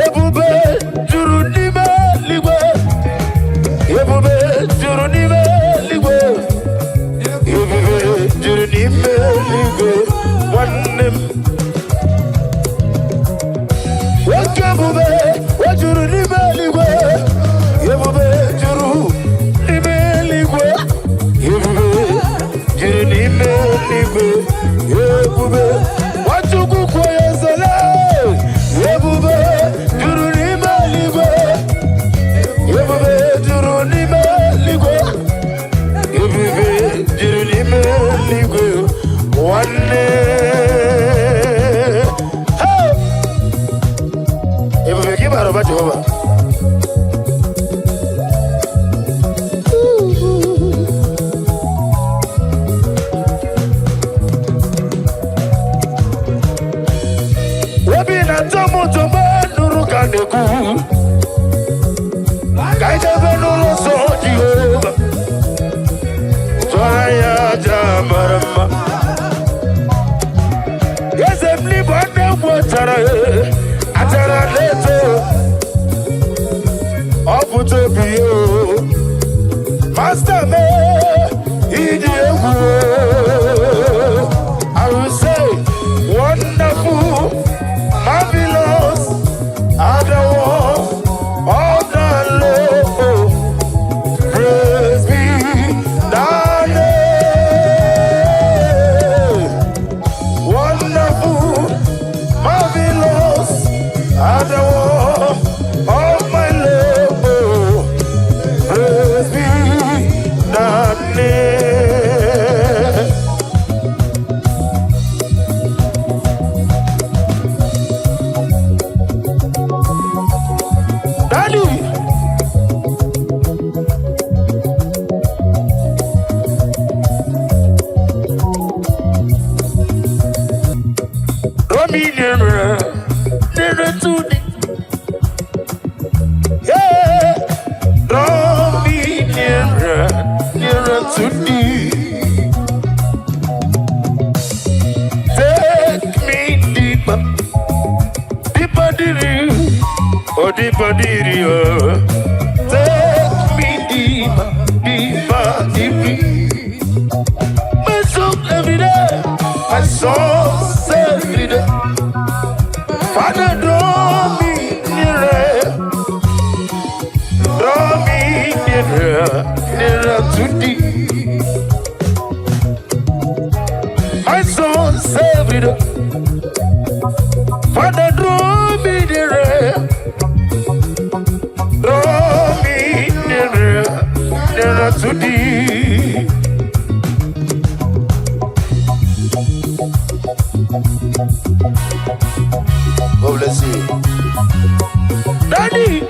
Ebube juru n'ime eluigwe. Ebube juru n'ime eluigwe. Ebube juru n'ime eluigwe. Nwanne m. Nwoke ebube juru n'ime eluigwe. Ebube juru n'ime eluigwe. Ebube juru n'ime eluigwe. Ebube Wachukwu kwoye zole. Ebube juru n'ime eluigwe. Ebube juru n'ime eluigwe. Ebube juru n'ime eluigwe. Nwanne. Ebube gị bara ụba Jehova. Obi na tomo nuru ka na-ekwu. Ka anyị debe n'ụlọ nsọ Jehova. Tụọ ya aja mara mma. Eze m n'Igbo na-egwu achara na-eto. Ọ pụta obi ya. Master me, ịdị egwu. I will say, wonderful, marvelous, are the ones of the Lord. Praise be thy name. Wonderful, marvelous, are the ones of my Lord. Praise be thy name. Daddy, Romy nearer to thee. Yeah, Romy nearer to thee. Take me deeper, deeper, deeper, oh deeper, deeper, oh. Take me deeper, deeper, deeper. My soul every day, my soul every day. Father, draw me nearer to thee. My soul every day. Father, draw me nearer to thee. God bless you. Daddy.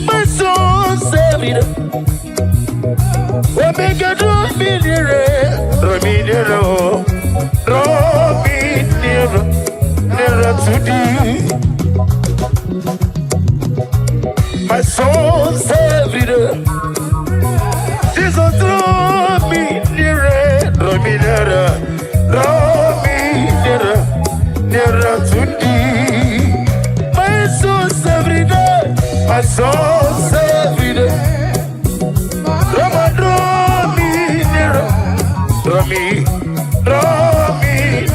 My soul saved it. Oh, make a draw me nearer to thee. My soul saved it. Jesus, draw me nearer to thee. My soul every day, my soul every day. Rama, draw me nearer, draw me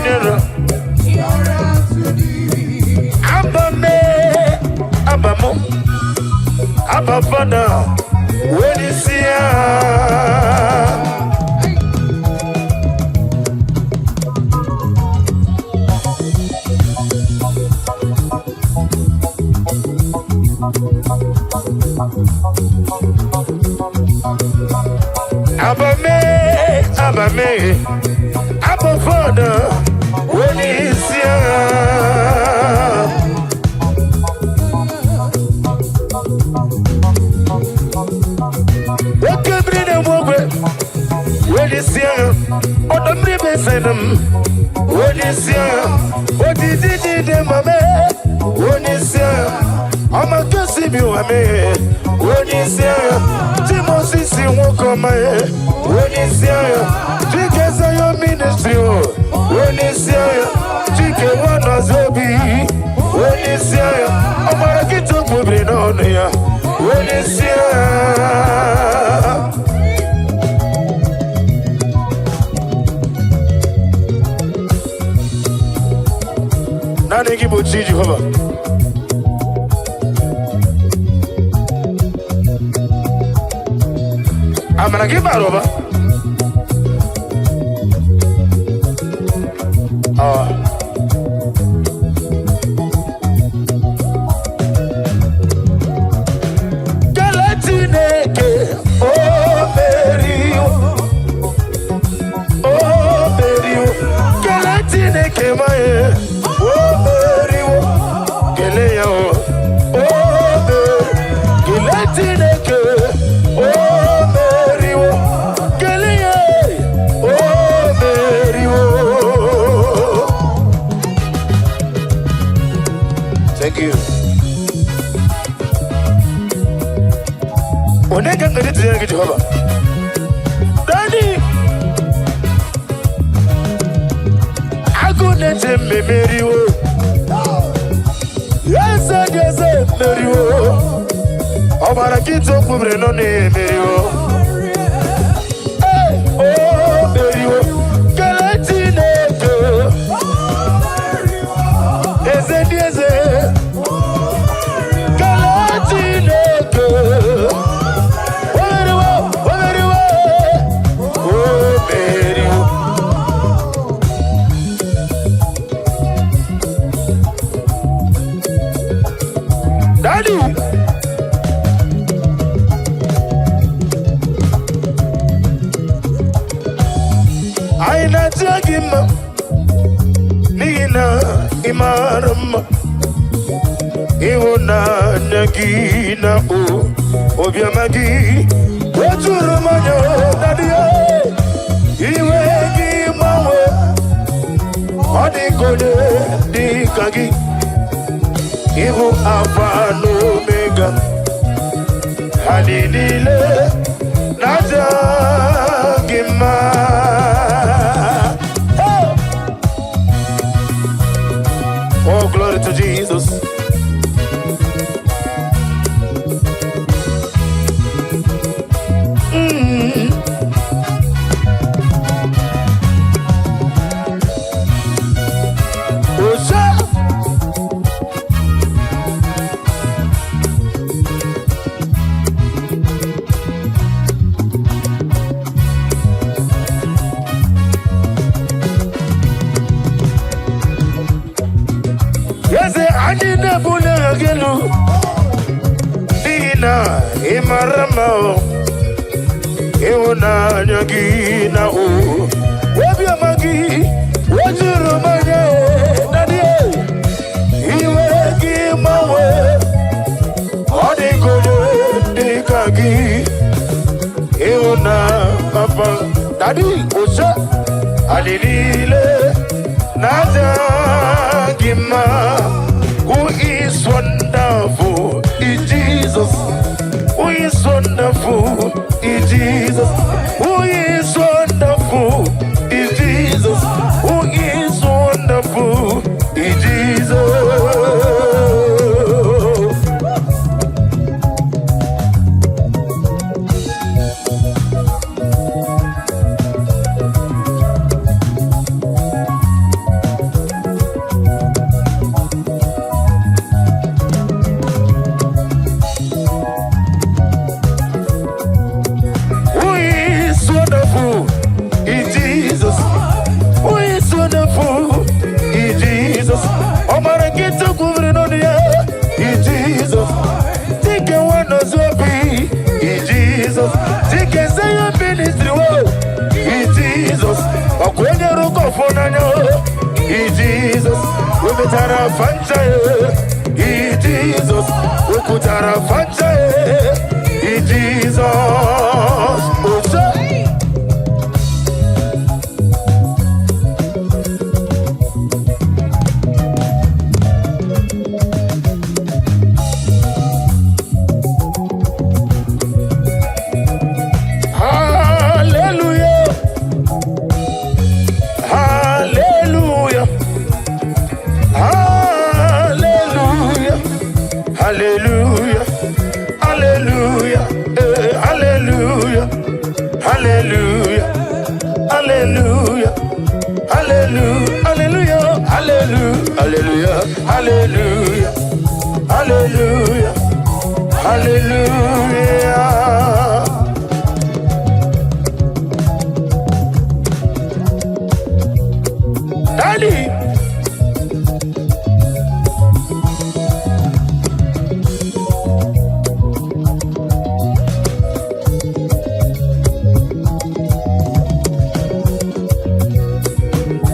nearer. Abba Father, when you see Abba Father, when you see when you see on the river, when you see what is it, Mamma? When you see I'm a gossip, you are me. When you see Timothy, won't come. When you see because I am Onisia, Chike wana zobi. Onisia, Amara kitu kubri nonia. Onisia. Nani kibu chiji hova. Amara kiba roba. Galatineke, oh Merio, Galatineke mae, oh Merio, Gelea, oh Galatineke, oh Merio, Gelea, oh Merio. Thank you. Oneka ngade tena ke Jehova. Daddy. Agune tembe meriwo. Yes, meriwo. Obara kito kubre no ne meriwo. Hey, oh meriwo. Galatine ko. Eze dieze. Galatine ko. Daddy, aina jagima, nina imarama, iwona nagina o, obiamagi, wajurumanya, daddy, iwe gimawe, adikode dikagi. Ihu Alpha and Omega, Halilile, Najagima. Oh, glory to Jesus. Anina buna agelu Dina imarama Ewana nyagina o Wabia magi Wajuru manye Nadie Iwe gimawe Adigole dikagi Ewana papa Dadi osha Alilile Nada gima. Who is wonderful is Jesus. Who is wonderful is Jesus. Who is wonderful is Jesus. Who is wonderful is Jesus. Jesus, we betara fanta, Jesus, we kutara fanta, Jesus. Hallelujah, hallelujah. hallelujah, hallelujah, hallelujah, hallelujah. Daddy.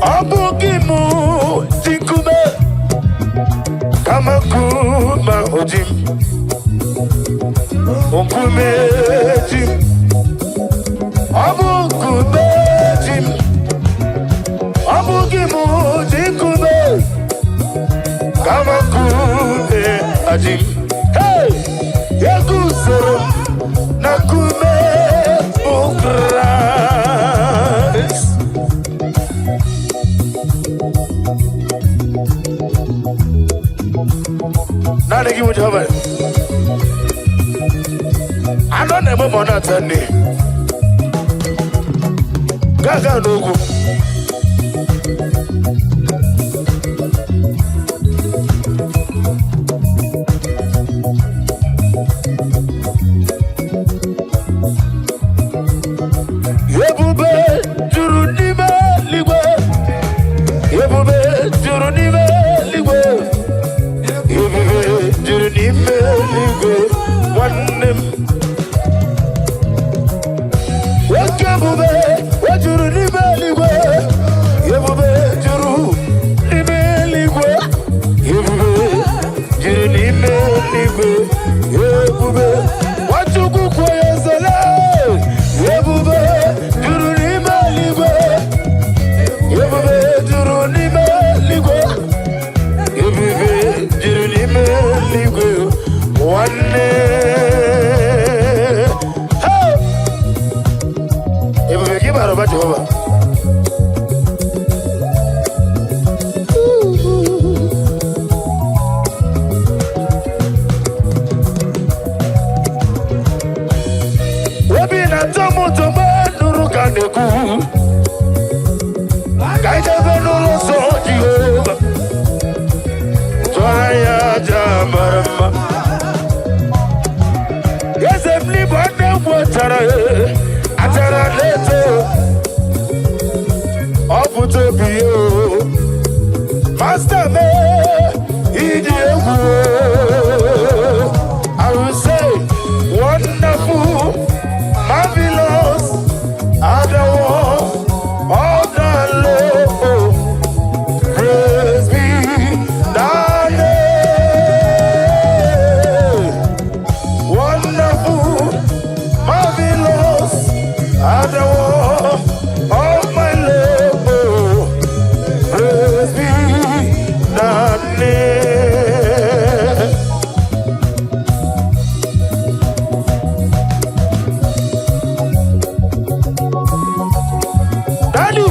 Abugimu tikume kamakuma ojim okume jim abukume jim abugimu tikume kamakume ajim hey yegusoro nakume ukras. Now they give me trouble. I don't know more than Sunday. Gaga no go. Yebube jurunime ligwe. Yebube jurunime ligwe. Jurunime ligwe wanem wakebube wajurunime ligwe yebube jurunime ligwe yebube jurunime ligwe yebube wachukukwe yezele yebube jurunime ligwe yebube jurunime ligwe yebube jurunime ligwe one hey yebube kibaro ba Jehova webi na tomo nuru kaneku kaitebe nuru so Jehova Twaya jamarama Yesefli bande mwatara Atara leto Oputo biyo Master me Idi ewu I will say wonderful Marvelous Adore All the love Praise be thy name Wonderful Marvelous Adore All my love Praise be thy name Daddy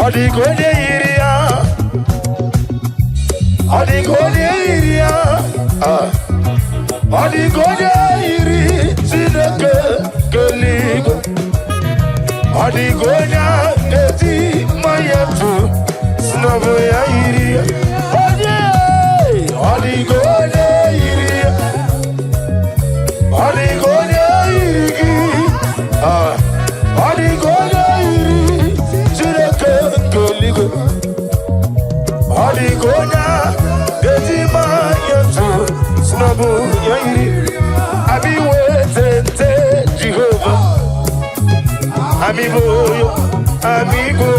Odigode iria Odigode iria Odigode iri Sineke keligo Odigonya eti mayetu Snabo ya iria Odigode iria Odigode iri Odigode iri Sineke keligo Odigonya eti mayetu Snabo ya iri Abi wetente Jehovah Amigo amigo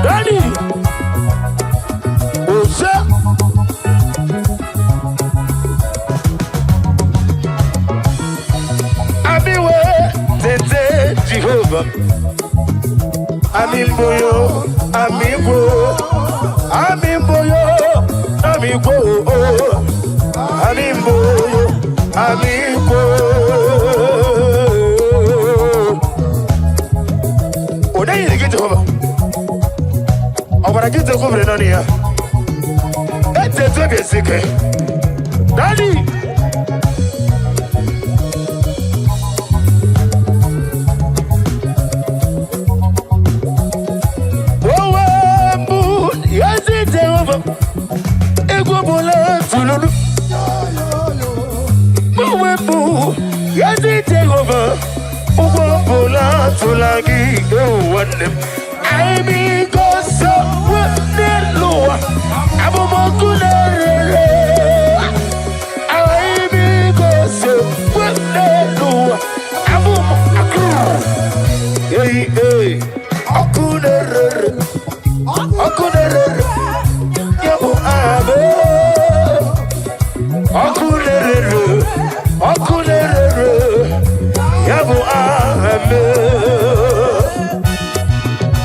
Daddy Osa Amiwe tete Jehovah Amimboyo, amigo, Amigo, Amimbo, Amigo. Oh, now you get over. I'm gonna get over it on here. That's a very secret. Daddy.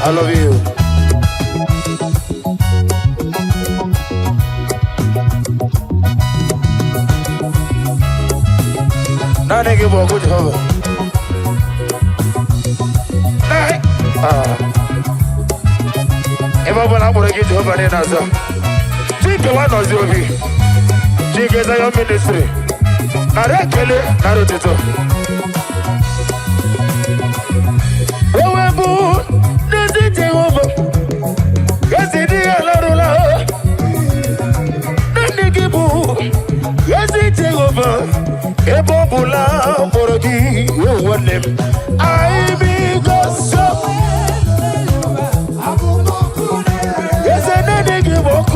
I love you. Now they give a good hover. If I want to get over there, answer. Take the one or zero. She gets your ministry. Now they kill it, now they do it. I because so yes, I didn't give a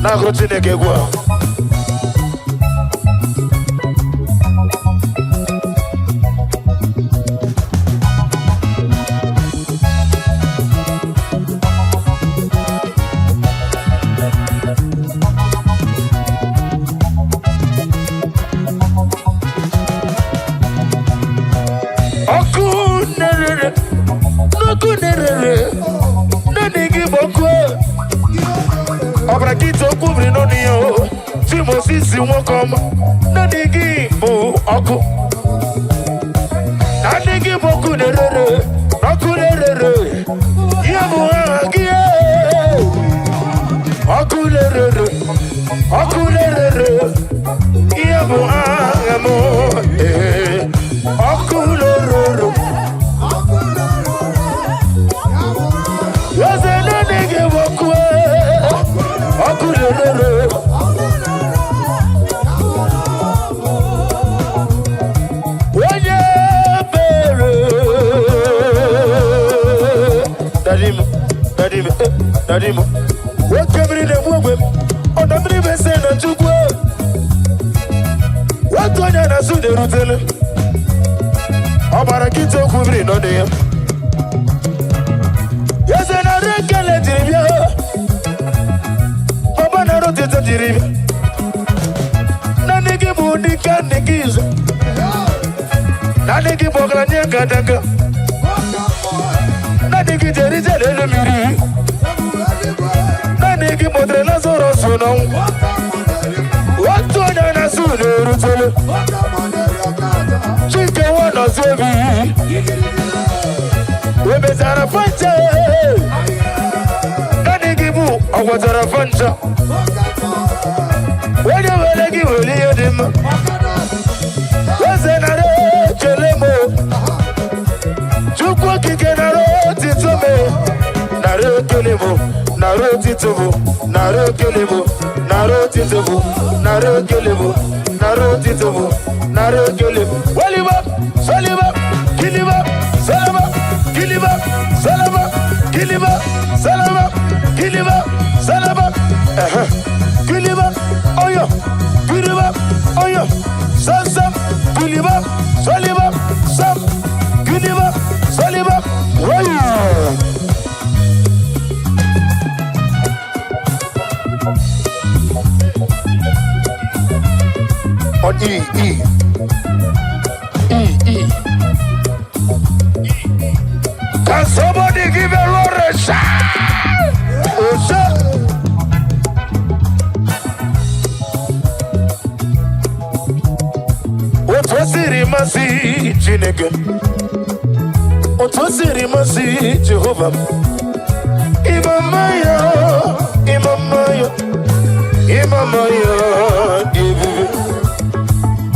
na grotte ke gwa si won come na digi bo oku na digi boku de rere oku de rere ye bo agi oku de rere ye bo amo oku de rere yo se na digi boku oku de rere Daddy, what came in the woman on the river said and took work. What going on as soon as you tell him? About a kid to cover it on them. Yes, and I recollect it. Papa, I wrote it at the river. Nanny give you the candy keys. Nanny give you a new Nanny give you the enemy. Niki motre na zoro suno. Watu na suno rutele. Chike wana zebi. Webe zara fancha. Nani gibu awa zara fancha. Wede wele gi wele yedima. Weze na re chelemo. Chukwa kike na ro titume. Na re chelemo. Naro titobo, naro kelebo, naro titobo, naro kelebo, naro titobo, naro kelebo. Waliba, saliba, kiliba, salama, kiliba, salama, kiliba, salama, kiliba, salama. Kiliba, oyo, kiliba. On E. Can somebody give a Lord a shout? Oh, shout. What was it, Masi, Chineke? What was it, Masi, Jehovah? Imamaya, Imamaya, Imamaya,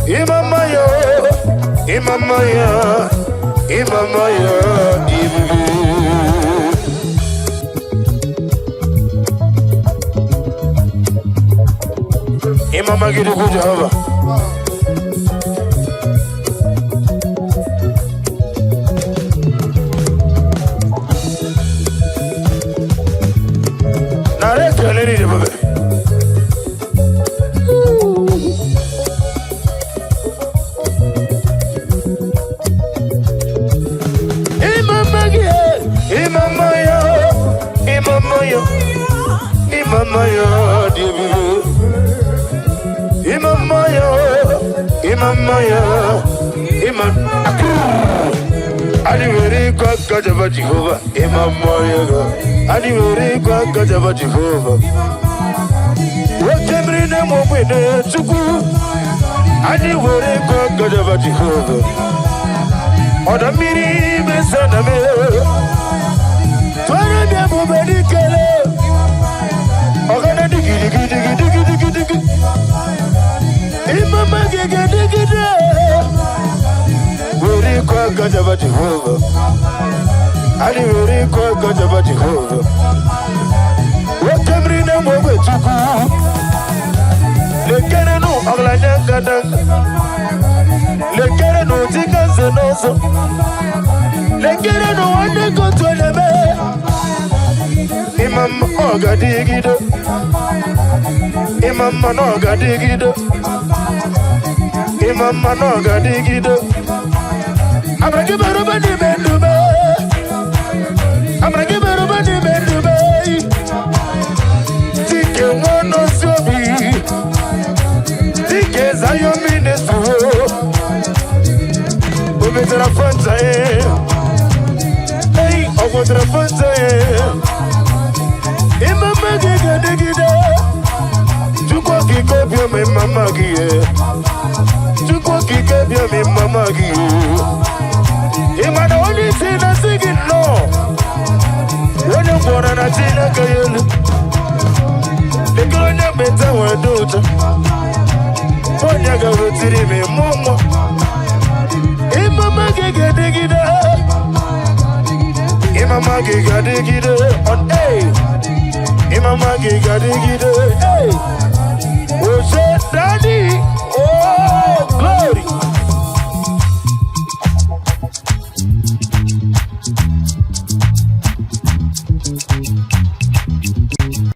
Imamaya, Imamaya, Imamaya, Imamaya, Jehovah. Jehovah, Imamaya, and you will go Jehovah. What can bring them up with the Chuku? And you will go Jehovah. Or the mini Messan of me. Twara Nabu Bedicale. Or gonna dig. Imamaya, will go Jehovah. Ali wuri ko gajaba Jehovah. Wakamri na mwe chuku. Lekere no aglanya gadang. Lekere no tikanze noso. Lekere no wane kotweleme. Imam ogadigido. Imam manogadigido. Imam manogadigido. Abragibaruba di bendube. I'm gonna give it a money, baby. Take it one or so be. Take it, I am in this room. We met in a front side. Hey, I want to front side. In my magic, dig it up. To go kick up your mamma gear. To go kick up your mamma gear. In my only thing I sing it low. When you're born and I see like a yellow, the girl in your bed, I want to do it. When you go to see me, Mama, in my magic, dig it up. In my magic, dig it up. On A, in my magic, dig it up. Hey, what's that, Daddy?